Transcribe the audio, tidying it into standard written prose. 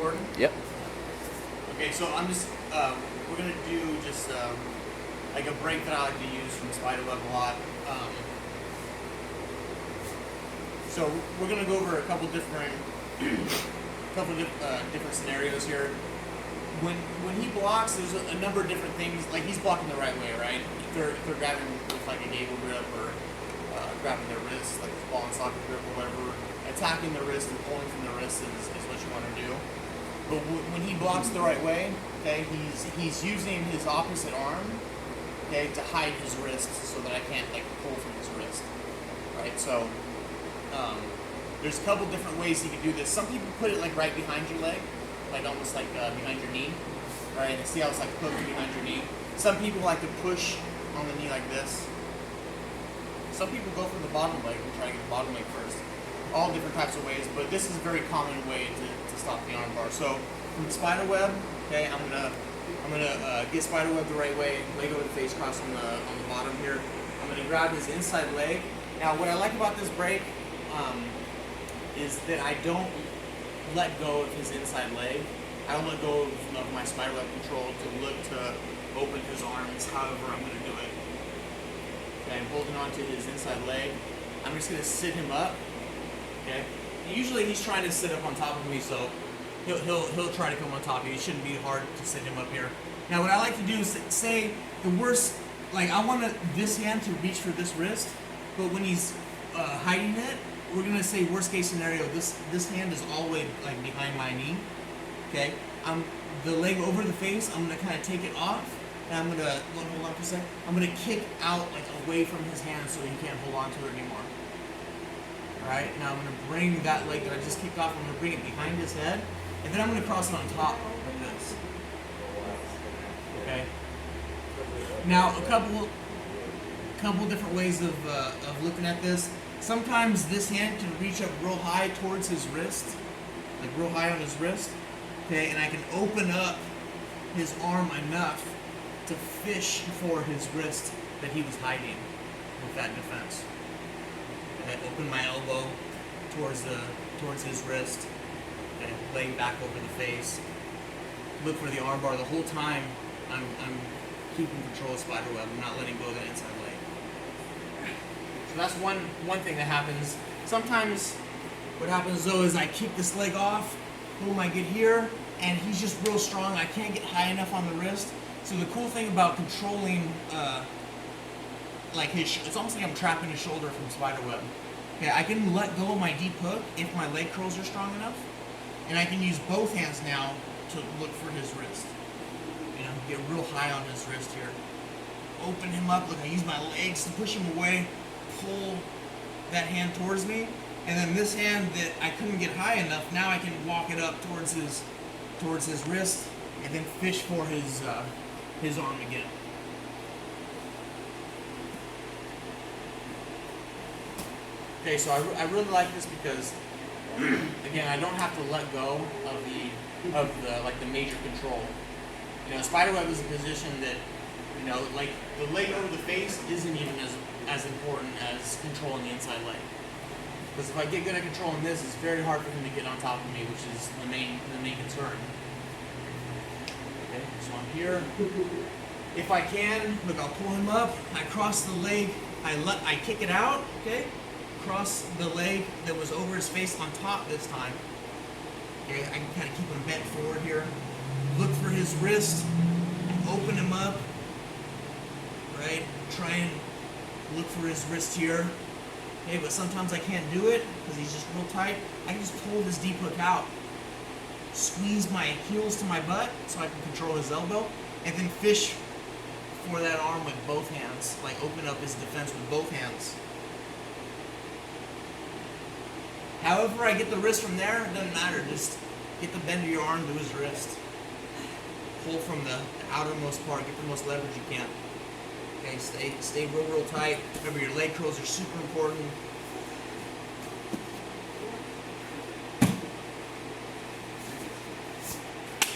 recording? Yep. Okay, so I'm just, we're going to do just like a break that I like to use from Spiderweb a lot. So we're going to go over a couple different different scenarios here. When he blocks, there's a number of different things. Like, he's blocking the right way, right? If they're grabbing with like a gable grip or grabbing their wrist, like a ball and socket grip or whatever, attacking the wrist and pulling from the wrist is what you want to do. But when he blocks the right way, okay, he's using his opposite arm, okay, to hide his wrist so that I can't like pull from his wrist, right? So there's a couple different ways you can do this. Some people put it like right behind your leg, like almost like behind your knee, right? And see how it's like poked behind your knee. Some people like to push on the knee like this. Some people go for the bottom leg and try to get the bottom leg first. All different types of ways, but this is a very common way to stop the arm bar. So from Spiderweb, okay, I'm gonna get Spiderweb the right way, leg over the face, cross on the bottom here. I'm gonna grab his inside leg. Now, what I like about this break is that I don't let go of his inside leg. I don't let go of my Spiderweb control to look to open his arms. However, I'm gonna do it. Okay, I'm holding on to his inside leg. I'm just gonna sit him up. Okay. Usually he's trying to sit up on top of me, so he'll try to come on top of you. It shouldn't be hard to sit him up here. Now, what I like to do is say the worst, like I want this hand to reach for this wrist, but when he's hiding it, we're gonna say worst case scenario. This hand is all the way like behind my knee. Okay. The leg over the face. I'm gonna kind of take it off, and I'm gonna hold on for a second. I'm gonna kick out like away from his hand so he can't hold on to it anymore. Alright, now I'm going to bring that leg that I just kicked off, I'm going to bring it behind his head, and then I'm going to cross it on top like this. Okay? Now, a couple different ways of looking at this. Sometimes this hand can reach up real high towards his wrist, like real high on his wrist, okay, and I can open up his arm enough to fish for his wrist that he was hiding with that defense. I open my elbow towards his wrist, and lay back over the face. Look for the arm bar the whole time. I'm keeping control of Spiderweb. I'm not letting go of that inside leg. So that's one thing that happens. Sometimes what happens though is I kick this leg off, pull my get here, and he's just real strong. I can't get high enough on the wrist. So the cool thing about controlling like it's almost like I'm trapping his shoulder from Spiderweb. Okay, I can let go of my deep hook if my leg curls are strong enough, and I can use both hands now to look for his wrist. You know, get real high on his wrist here. Open him up. Look, I use my legs to push him away, pull that hand towards me, and then this hand that I couldn't get high enough, now I can walk it up towards his wrist, and then fish for his arm again. Okay, so I really like this because, again, I don't have to let go of the major control. You know, Spiderweb is a position that, you know, like the leg over the face isn't even as important as controlling the inside leg. Because if I get good at controlling this, it's very hard for him to get on top of me, which is the main concern. Okay, so I'm here. If I can, look, I'll pull him up. I cross the leg. I kick it out. Okay. Cross the leg that was over his face on top this time. Okay, I can kind of keep him bent forward here. Look for his wrist. Open him up. Right? Try and look for his wrist here. Okay, but sometimes I can't do it because he's just real tight. I can just pull this deep hook out. Squeeze my heels to my butt so I can control his elbow. And then fish for that arm with both hands. Like open up his defense with both hands. However I get the wrist from there, it doesn't matter. Just get the bend of your arm to his wrist. Pull from the outermost part. Get the most leverage you can. Okay, stay real tight. Remember, your leg curls are super important.